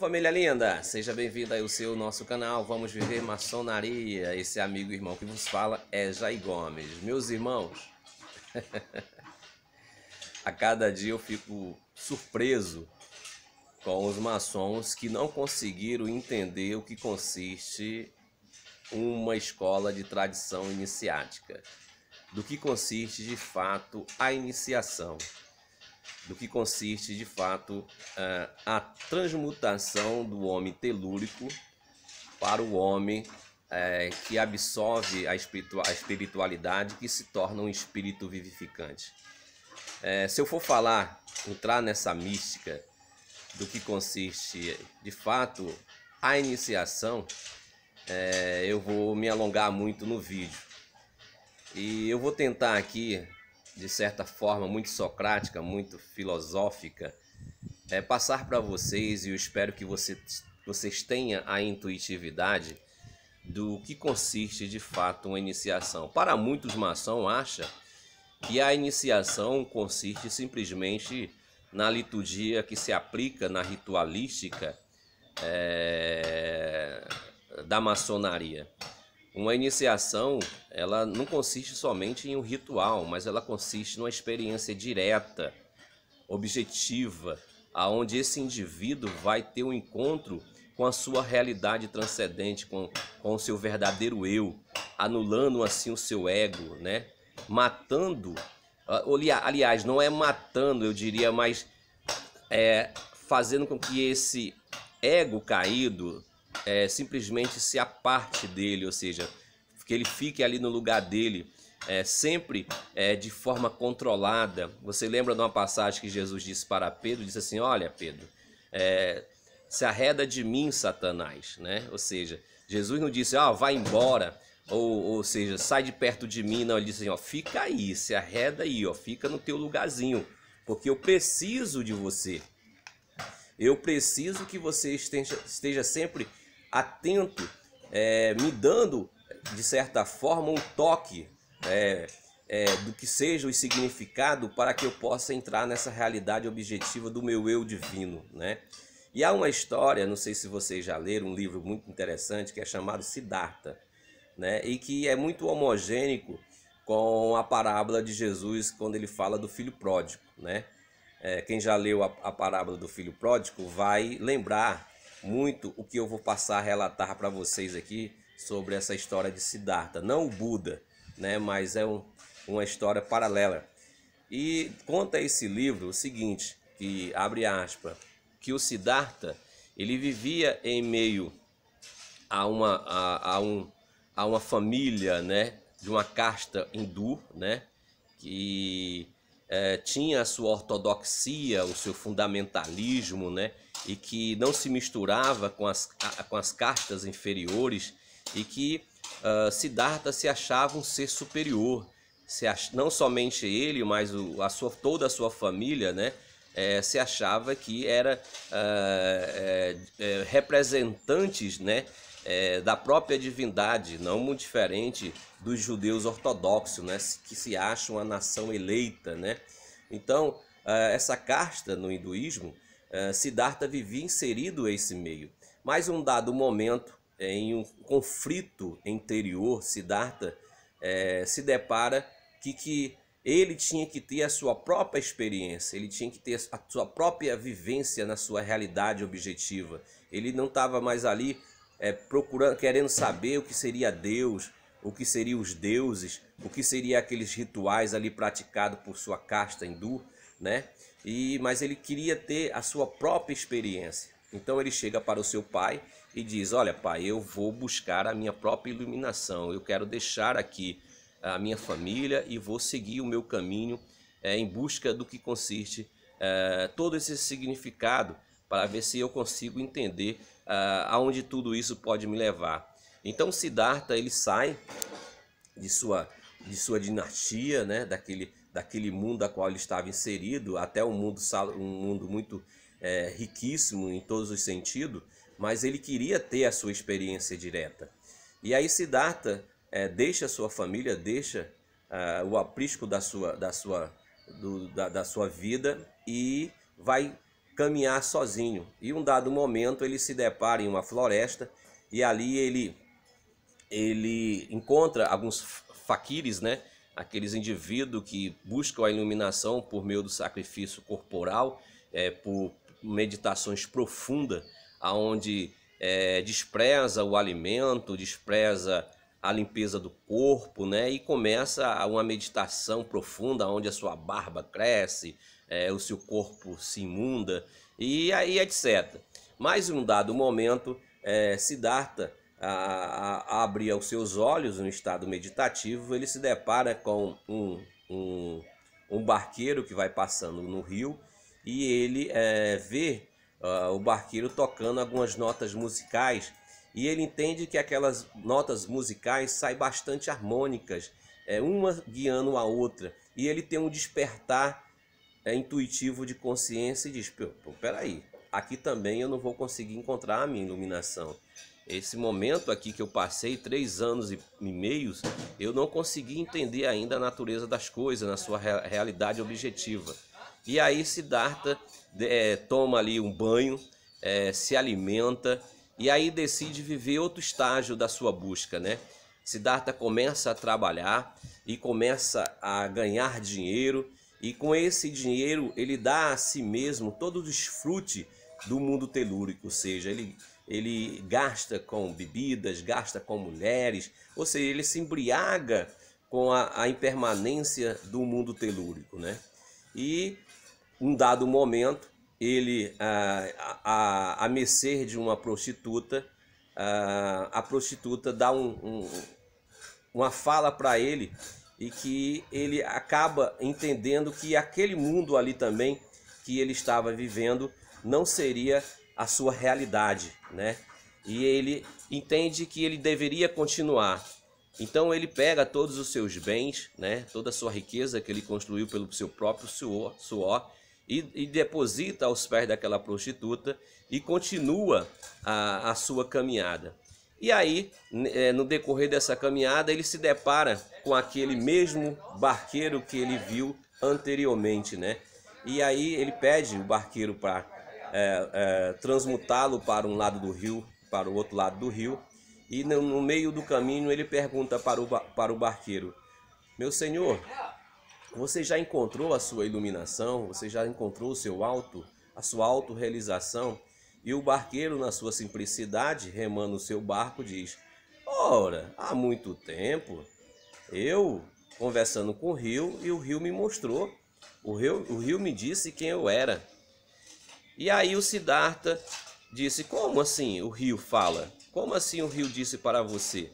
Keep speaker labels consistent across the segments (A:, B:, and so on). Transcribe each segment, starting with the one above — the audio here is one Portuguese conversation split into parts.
A: Família linda, seja bem-vindo aí ao nosso canal. Vamos viver maçonaria. Esse amigo e irmão que vos fala é Jair Gomes. Meus irmãos, a cada dia eu fico surpreso com os maçons que não conseguiram entender o que consiste uma escola de tradição iniciática, do que consiste de fato a iniciação, do que consiste de fato a transmutação do homem telúrico para o homem que absorve a espiritualidade, que se torna um espírito vivificante. Se eu for entrar nessa mística do que consiste de fato a iniciação, eu vou me alongar muito no vídeo. E eu vou tentar aqui, de certa forma muito socrática, muito filosófica, passar para vocês, e eu espero que vocês tenham a intuitividade do que consiste de fato uma iniciação. Para muitos maçons acham que a iniciação consiste simplesmente na liturgia que se aplica na ritualística da maçonaria. Uma iniciação, ela não consiste somente em um ritual, mas ela consiste numa experiência direta, objetiva, aonde esse indivíduo vai ter um encontro com a sua realidade transcendente, com o seu verdadeiro eu, anulando assim o seu ego, né? Matando, aliás, não é matando, eu diria, mas fazendo com que esse ego caído simplesmente se aparte dele, ou seja, que ele fique ali no lugar dele, sempre de forma controlada. Você lembra de uma passagem que Jesus disse para Pedro? Disse assim: olha, Pedro, se arreda de mim, Satanás, né? Ou seja, Jesus não disse, vai embora, ou seja, sai de perto de mim. Não, ele disse assim, fica aí, se arreda aí, fica no teu lugarzinho, porque eu preciso de você. Eu preciso que você esteja sempre atento, me dando, de certa forma, um toque do que seja o significado, para que eu possa entrar nessa realidade objetiva do meu eu divino, né? E há uma história, não sei se vocês já leram, um livro muito interessante que é chamado Siddhartha, né? E que é muito homogêneo com a parábola de Jesus quando ele fala do filho pródigo, né? Quem já leu a parábola do filho pródigo vai lembrar muito o que eu vou passar a relatar para vocês aqui sobre essa história de Siddhartha. Não o Buda, né, mas é uma história paralela. E conta esse livro o seguinte, que abre aspas, que o Siddhartha, ele vivia em meio a uma família, né, de uma casta hindu, né, que tinha a sua ortodoxia, o seu fundamentalismo, né, e que não se misturava com as castas inferiores, e que Siddhartha se achava um ser superior. Não somente ele, mas toda a sua família, né, se achava que era representantes, né, da própria divindade, não muito diferente dos judeus ortodoxos, né, que se acham a nação eleita, né? Então, essa casta no hinduísmo, Siddhartha vivia inserido nesse meio. Mas um dado momento, em um conflito interior, Siddhartha se depara que ele tinha que ter a sua própria experiência, ele tinha que ter a sua própria vivência na sua realidade objetiva. Ele não estava mais ali procurando, querendo saber o que seria Deus, o que seriam os deuses, o que seriam aqueles rituais ali praticados por sua casta hindu, né? Mas ele queria ter a sua própria experiência. Então ele chega para o seu pai e diz: olha, pai, eu vou buscar a minha própria iluminação, eu quero deixar aqui a minha família e vou seguir o meu caminho em busca do que consiste todo esse significado, para ver se eu consigo entender aonde tudo isso pode me levar. Então Siddhartha, ele sai de sua dinastia, né, daquele mundo a qual ele estava inserido, até um mundo muito riquíssimo em todos os sentidos, mas ele queria ter a sua experiência direta. E aí Siddhartha deixa a sua família, deixa o aprisco da sua vida, e vai caminhar sozinho. E um dado momento ele se depara em uma floresta e ali ele encontra alguns faquires, né? Aqueles indivíduos que buscam a iluminação por meio do sacrifício corporal, por meditações profundas, aonde despreza o alimento, despreza a limpeza do corpo, né? E começa uma meditação profunda, onde a sua barba cresce, o seu corpo se imunda e aí etc. Mas em um dado momento, Siddhartha abre os seus olhos no estado meditativo, ele se depara com um barqueiro que vai passando no rio e ele vê o barqueiro tocando algumas notas musicais e ele entende que aquelas notas musicais saem bastante harmônicas, uma guiando a outra, e ele tem um despertar intuitivo de consciência e diz: peraí, aqui também eu não vou conseguir encontrar a minha iluminação. Esse momento aqui que eu passei 3 anos e meio, eu não consegui entender ainda a natureza das coisas na sua realidade objetiva. E aí Siddhartha toma ali um banho, se alimenta e aí decide viver outro estágio da sua busca, né? Siddhartha começa a trabalhar e começa a ganhar dinheiro, e com esse dinheiro ele dá a si mesmo todo o desfrute do mundo telúrico, ou seja, ele gasta com bebidas, gasta com mulheres, ou seja, ele se embriaga com a impermanência do mundo telúrico, né? E um dado momento, ele, a mercê de uma prostituta, a prostituta dá uma fala para ele, e que ele acaba entendendo que aquele mundo ali também que ele estava vivendo não seria a sua realidade, né? E ele entende que ele deveria continuar. Então ele pega todos os seus bens, né? Toda a sua riqueza que ele construiu pelo seu próprio suor e deposita aos pés daquela prostituta e continua a sua caminhada. E aí, no decorrer dessa caminhada, ele se depara com aquele mesmo barqueiro que ele viu anteriormente, né? E aí ele pede o barqueiro para transmutá-lo para um lado do rio, para o outro lado do rio. E no meio do caminho ele pergunta para o barqueiro: meu senhor, você já encontrou a sua iluminação? Você já encontrou a sua autorrealização? E o barqueiro, na sua simplicidade, remando o seu barco, diz: ora, há muito tempo, eu conversando com o rio, e o rio me mostrou, o rio me disse quem eu era. E aí o Siddhartha disse: como assim o rio fala? Como assim o rio disse para você?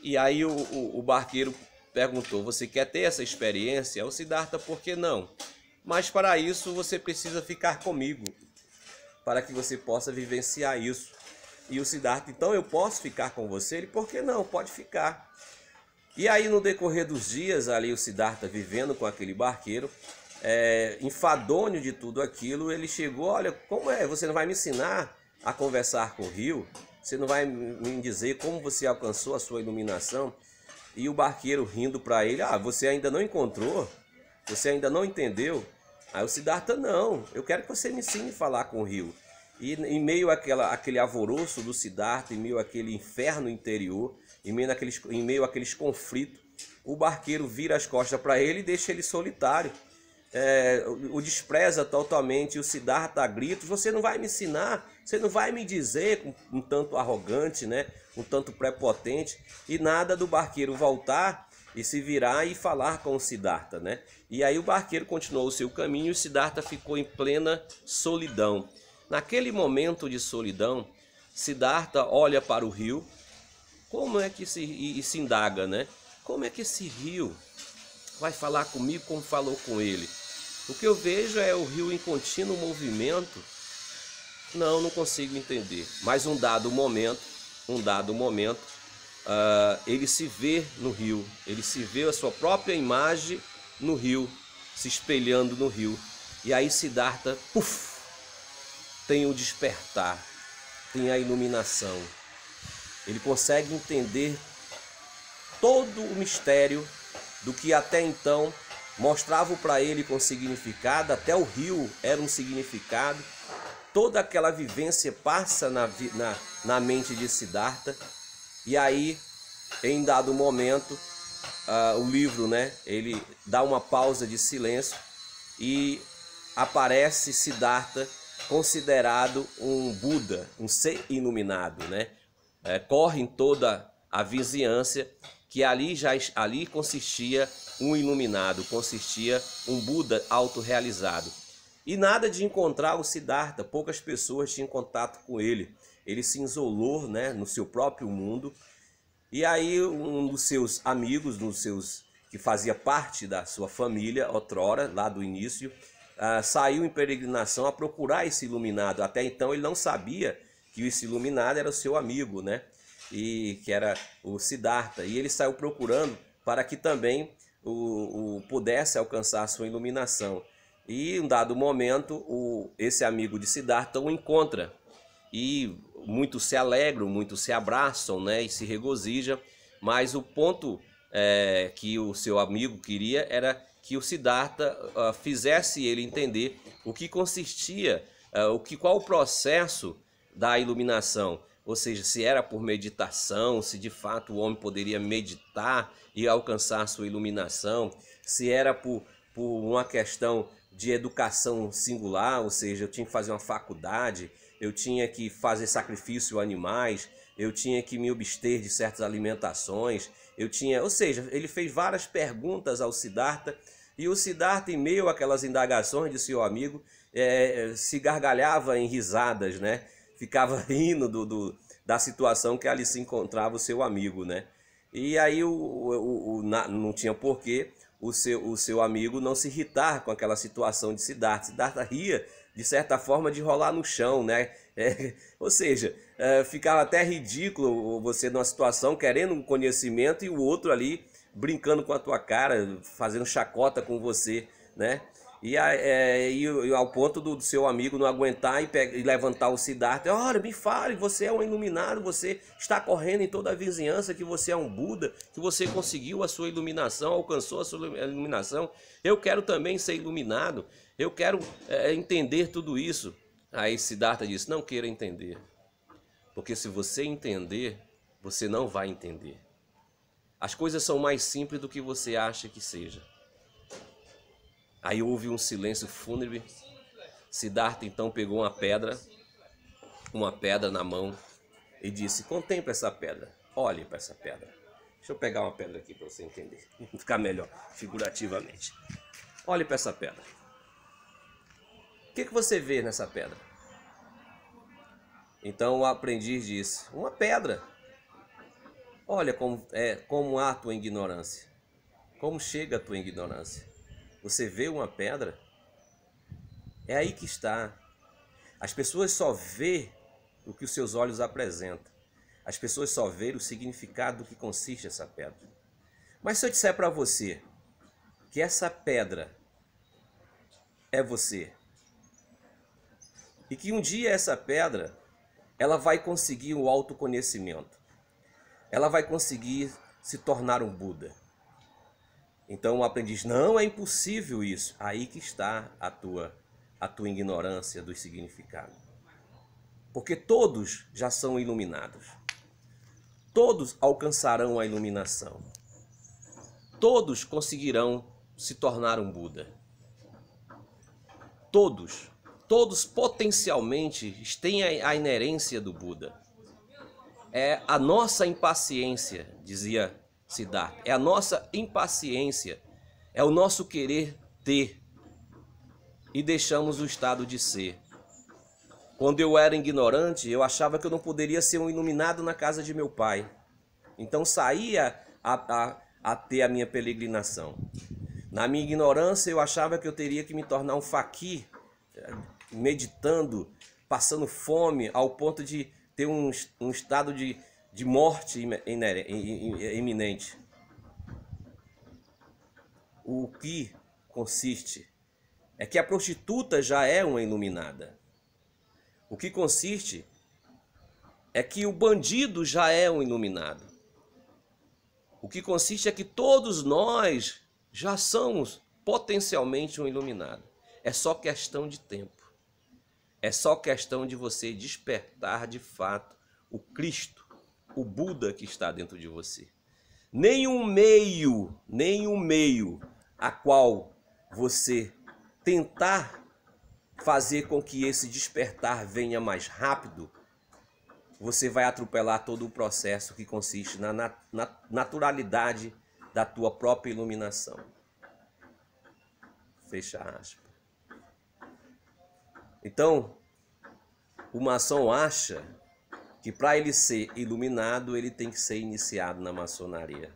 A: E aí o barqueiro perguntou: você quer ter essa experiência? O Siddhartha: por que não? Mas para isso você precisa ficar comigo, para que você possa vivenciar isso. E o Siddhartha: então eu posso ficar com você? Ele: por que não? Pode ficar. E aí no decorrer dos dias ali o Siddhartha vivendo com aquele barqueiro, enfadonho de tudo aquilo, ele chegou: olha, como é? Você não vai me ensinar a conversar com o rio? Você não vai me dizer como você alcançou a sua iluminação? E o barqueiro rindo para ele: você ainda não encontrou? Você ainda não entendeu? Aí o Siddhartha: não, eu quero que você me ensine a falar com o rio. E em meio àquele alvoroço do Siddhartha, em meio àquele inferno interior, em meio àqueles conflitos, o barqueiro vira as costas para ele e deixa ele solitário. O despreza totalmente. O Siddhartha a gritos: você não vai me ensinar, você não vai me dizer, um tanto arrogante, né? Um tanto prepotente, e nada do barqueiro voltar e se virar e falar com o Siddhartha, né? E aí o barqueiro continuou o seu caminho e o Siddhartha ficou em plena solidão. Naquele momento de solidão, Siddhartha olha para o rio. Como é que se indaga, né? Como é que esse rio vai falar comigo como falou com ele? O que eu vejo é o rio em contínuo movimento. Não consigo entender. Mas um dado momento, ele se vê no rio. Ele se vê a sua própria imagem no rio, se espelhando no rio. E aí Siddhartha, tem o despertar, tem a iluminação. Ele consegue entender todo o mistério do que até então mostravam para ele com significado, até o rio era um significado. Toda aquela vivência passa na mente de Siddhartha, e aí, em dado momento, o livro, né, ele dá uma pausa de silêncio e aparece Siddhartha considerado um Buda, um ser iluminado, né? Corre em toda a vizinhança que ali consistia um iluminado, consistia um Buda autorrealizado. E nada de encontrar o Siddhartha, poucas pessoas tinham contato com ele. Ele se isolou, né, no seu próprio mundo. E aí um dos seus amigos, que fazia parte da sua família, outrora, lá do início, saiu em peregrinação a procurar esse iluminado. Até então ele não sabia que esse iluminado era o seu amigo, né? E que era o Siddhartha. E ele saiu procurando para que também pudesse alcançar a sua iluminação. E em um dado momento, esse amigo de Siddhartha o encontra. E muitos se alegram, muitos se abraçam, né, e se regozijam. Mas o ponto que o seu amigo queria era que o Siddhartha fizesse ele entender o que consistia, qual o processo da iluminação. Ou seja, se era por meditação, se de fato o homem poderia meditar e alcançar sua iluminação, se era por uma questão de educação singular, ou seja, eu tinha que fazer uma faculdade, eu tinha que fazer sacrifício a animais, eu tinha que me abster de certas alimentações, ou seja, ele fez várias perguntas ao Siddhartha, e o Siddhartha, em meio àquelas indagações de seu amigo, se gargalhava em risadas, né? Ficava rindo da situação que ali se encontrava o seu amigo, né? E aí não tinha porquê o seu amigo não se irritar com aquela situação de Siddhartha. Siddhartha ria, de certa forma, de rolar no chão, né? Ou seja, ficava até ridículo você numa situação querendo um conhecimento e o outro ali brincando com a tua cara, fazendo chacota com você, né? E ao ponto do seu amigo não aguentar e levantar o Siddhartha: olha, me fale, você é um iluminado, você está correndo em toda a vizinhança que você é um Buda, que você conseguiu a sua iluminação, alcançou a sua iluminação. Eu quero também ser iluminado, eu quero entender tudo isso. Aí Siddhartha disse: não queira entender, porque se você entender, você não vai entender. As coisas são mais simples do que você acha que seja. Aí houve um silêncio fúnebre. Siddhartha então pegou uma pedra na mão e disse: contemple essa pedra, olhe para essa pedra. Deixa eu pegar uma pedra aqui para você entender, ficar melhor figurativamente. Olhe para essa pedra. O que você vê nessa pedra? Então o aprendiz disse: uma pedra. Olha como há a tua ignorância, como chega a tua ignorância. Você vê uma pedra? É aí que está. As pessoas só vê o que os seus olhos apresentam. As pessoas só vê o significado do que consiste essa pedra. Mas se eu disser para você que essa pedra é você, e que um dia essa pedra ela vai conseguir o autoconhecimento, ela vai conseguir se tornar um Buda. Então o aprendiz: não, é impossível isso. Aí que está a tua ignorância do significado. Porque todos já são iluminados. Todos alcançarão a iluminação. Todos conseguirão se tornar um Buda. Todos potencialmente têm a inerência do Buda. É a nossa impaciência, dizia Siddhartha, é a nossa impaciência, é o nosso querer ter, e deixamos o estado de ser. Quando eu era ignorante, eu achava que eu não poderia ser um iluminado na casa de meu pai. Então saía a ter a minha peregrinação. Na minha ignorância, eu achava que eu teria que me tornar um faqui, meditando, passando fome, ao ponto de ter um estado de morte iminente. O que consiste é que a prostituta já é uma iluminada. O que consiste é que o bandido já é um iluminado. O que consiste é que todos nós já somos potencialmente um iluminado. É só questão de tempo. É só questão de você despertar de fato o Cristo, o Buda que está dentro de você. Nenhum meio a qual você tentar fazer com que esse despertar venha mais rápido, você vai atropelar todo o processo que consiste na naturalidade da tua própria iluminação. Fecha aspas. Então, o maçom acha que para ele ser iluminado, ele tem que ser iniciado na maçonaria.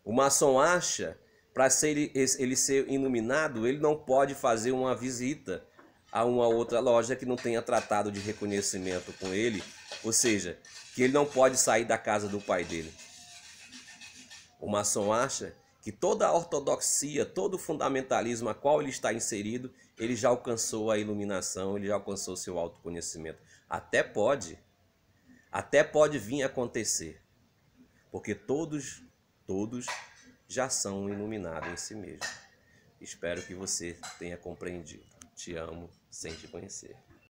A: O maçom acha, para ele ser iluminado, ele não pode fazer uma visita a uma outra loja que não tenha tratado de reconhecimento com ele, ou seja, que ele não pode sair da casa do pai dele. O maçom acha que toda a ortodoxia, todo o fundamentalismo a qual ele está inserido, ele já alcançou a iluminação, ele já alcançou seu autoconhecimento. Até pode vir a acontecer, porque todos já são iluminados em si mesmos. Espero que você tenha compreendido. Te amo sem te conhecer.